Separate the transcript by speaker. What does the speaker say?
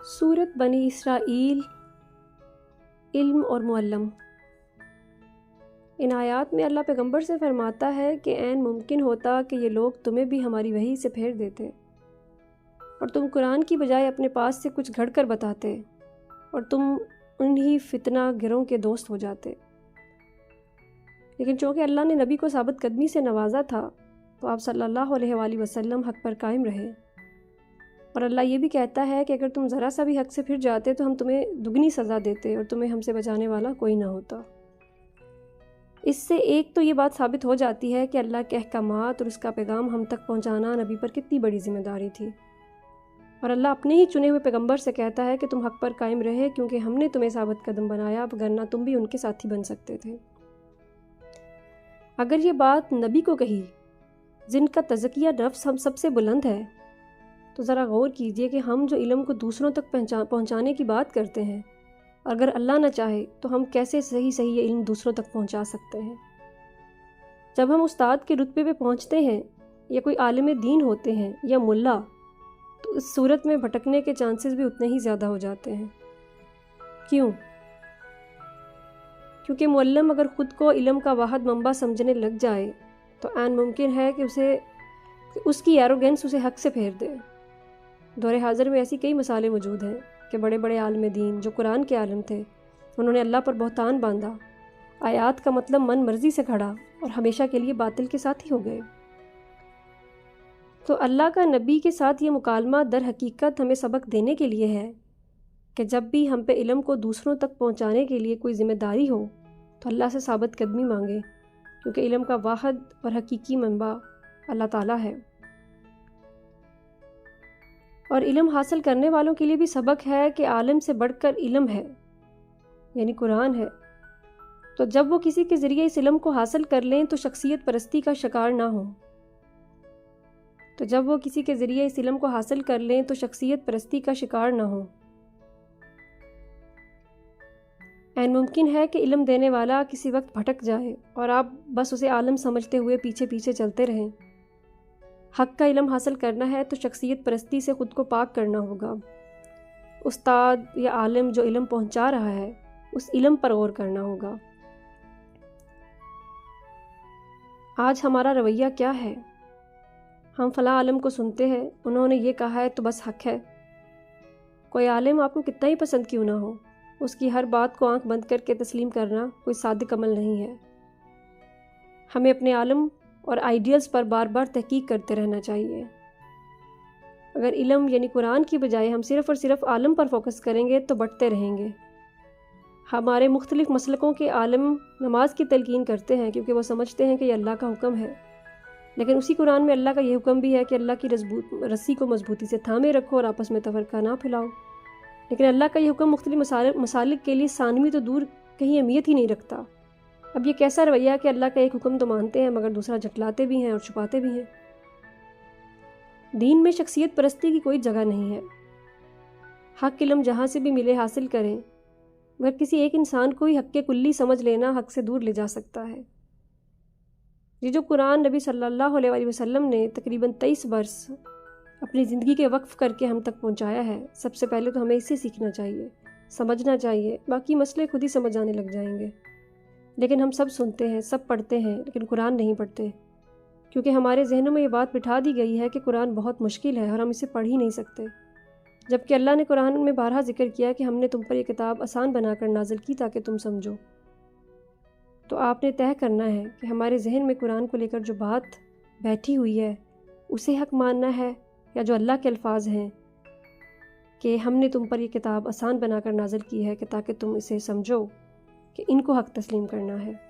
Speaker 1: سورت بنی اسرائیل، علم اور معلم۔ ان آیات میں اللہ پیغمبر سے فرماتا ہے کہ عین ممکن ہوتا کہ یہ لوگ تمہیں بھی ہماری وحی سے پھیر دیتے اور تم قرآن کی بجائے اپنے پاس سے کچھ گھڑ کر بتاتے اور تم انہی فتنہ گروں کے دوست ہو جاتے۔ لیکن چونکہ اللہ نے نبی کو ثابت قدمی سے نوازا تھا تو آپ صلی اللہ علیہ وآلہ وسلم حق پر قائم رہے، اور اللہ یہ بھی کہتا ہے کہ اگر تم ذرا سا بھی حق سے پھر جاتے تو ہم تمہیں دگنی سزا دیتے اور تمہیں ہم سے بچانے والا کوئی نہ ہوتا۔ اس سے ایک تو یہ بات ثابت ہو جاتی ہے کہ اللہ کے احکامات اور اس کا پیغام ہم تک پہنچانا نبی پر کتنی بڑی ذمہ داری تھی، اور اللہ اپنے ہی چنے ہوئے پیغمبر سے کہتا ہے کہ تم حق پر قائم رہے کیونکہ ہم نے تمہیں ثابت قدم بنایا، ورنہ تم بھی ان کے ساتھی بن سکتے تھے۔ اگر یہ بات نبی کو کہی جن کا تزکیہ نفس ہم سب سے بلند ہے، تو ذرا غور کیجئے کہ ہم جو علم کو دوسروں تک پہنچانے کی بات کرتے ہیں، اگر اللہ نہ چاہے تو ہم کیسے صحیح یہ علم دوسروں تک پہنچا سکتے ہیں؟ جب ہم استاد کے رتبے پہ پہنچتے ہیں یا کوئی عالم دین ہوتے ہیں یا ملا، تو اس صورت میں بھٹکنے کے چانسز بھی اتنے ہی زیادہ ہو جاتے ہیں۔ کیوں؟ کیونکہ معلم اگر خود کو علم کا واحد منبع سمجھنے لگ جائے تو عین ممکن ہے کہ اس کی ایروگینس اسے حق سے پھیر دے۔ دور حاضر میں ایسی کئی مثالیں موجود ہیں کہ بڑے بڑے عالم دین جو قرآن کے عالم تھے، انہوں نے اللہ پر بہتان باندھا، آیات کا مطلب من مرضی سے کھڑا اور ہمیشہ کے لیے باطل کے ساتھ ہی ہو گئے۔ تو اللہ کا نبی کے ساتھ یہ مکالمہ در حقیقت ہمیں سبق دینے کے لیے ہے کہ جب بھی ہم پہ علم کو دوسروں تک پہنچانے کے لیے کوئی ذمہ داری ہو تو اللہ سے ثابت قدمی مانگے، کیونکہ علم کا واحد اور حقیقی منبع اللہ تعالیٰ ہے۔ اور علم حاصل کرنے والوں کے لیے بھی سبق ہے کہ عالم سے بڑھ کر علم ہے، یعنی قرآن ہے۔ تو جب وہ کسی کے ذریعے اس علم کو حاصل کر لیں تو شخصیت پرستی کا شکار نہ ہوں۔ عین ممکن ہے کہ علم دینے والا کسی وقت بھٹک جائے اور آپ بس اسے عالم سمجھتے ہوئے پیچھے پیچھے چلتے رہیں۔ حق کا علم حاصل کرنا ہے تو شخصیت پرستی سے خود کو پاک کرنا ہوگا۔ استاد یا عالم جو علم پہنچا رہا ہے اس علم پر غور کرنا ہوگا۔ آج ہمارا رویہ کیا ہے؟ ہم فلاں عالم کو سنتے ہیں، انہوں نے یہ کہا ہے تو بس حق ہے۔ کوئی عالم آپ کو کتنا ہی پسند کیوں نہ ہو، اس کی ہر بات کو آنکھ بند کر کے تسلیم کرنا کوئی صادق عمل نہیں ہے۔ ہمیں اپنے عالم اور آئیڈیلز پر بار بار تحقیق کرتے رہنا چاہیے۔ اگر علم یعنی قرآن کی بجائے ہم صرف اور صرف عالم پر فوکس کریں گے تو بٹتے رہیں گے۔ ہمارے مختلف مسلکوں کے عالم نماز کی تلقین کرتے ہیں کیونکہ وہ سمجھتے ہیں کہ یہ اللہ کا حکم ہے، لیکن اسی قرآن میں اللہ کا یہ حکم بھی ہے کہ اللہ کی رسی کو مضبوطی سے تھامے رکھو اور آپس میں تفرقہ نہ پھیلاؤ۔ لیکن اللہ کا یہ حکم مختلف مسالک کے لیے ثانوی تو دور کہیں اہمیت ہی نہیں رکھتا۔ اب یہ کیسا رویہ کہ اللہ کا ایک حکم تو مانتے ہیں مگر دوسرا جھٹلاتے بھی ہیں اور چھپاتے بھی ہیں۔ دین میں شخصیت پرستی کی کوئی جگہ نہیں ہے۔ حق علم جہاں سے بھی ملے حاصل کریں، مگر کسی ایک انسان کو ہی حق کے کلی سمجھ لینا حق سے دور لے جا سکتا ہے۔ یہ جو قرآن نبی صلی اللہ علیہ وآلہ وسلم نے تقریباً 23 برس اپنی زندگی کے وقف کر کے ہم تک پہنچایا ہے، سب سے پہلے تو ہمیں اسے سیکھنا چاہیے، سمجھنا چاہیے، باقی مسئلے خود ہی سمجھ آنے لگ جائیں گے۔ لیکن ہم سب سنتے ہیں، سب پڑھتے ہیں، لیکن قرآن نہیں پڑھتے، کیونکہ ہمارے ذہنوں میں یہ بات بٹھا دی گئی ہے کہ قرآن بہت مشکل ہے اور ہم اسے پڑھ ہی نہیں سکتے، جبکہ اللہ نے قرآن میں بارہا ذکر کیا کہ ہم نے تم پر یہ کتاب آسان بنا کر نازل کی تاکہ تم سمجھو۔ تو آپ نے طے کرنا ہے کہ ہمارے ذہن میں قرآن کو لے کر جو بات بیٹھی ہوئی ہے اسے حق ماننا ہے، یا جو اللہ کے الفاظ ہیں کہ ہم نے تم پر یہ کتاب آسان بنا کر نازل کی ہے کہ تاکہ تم اسے سمجھو، کہ ان کو حق تسلیم کرنا ہے۔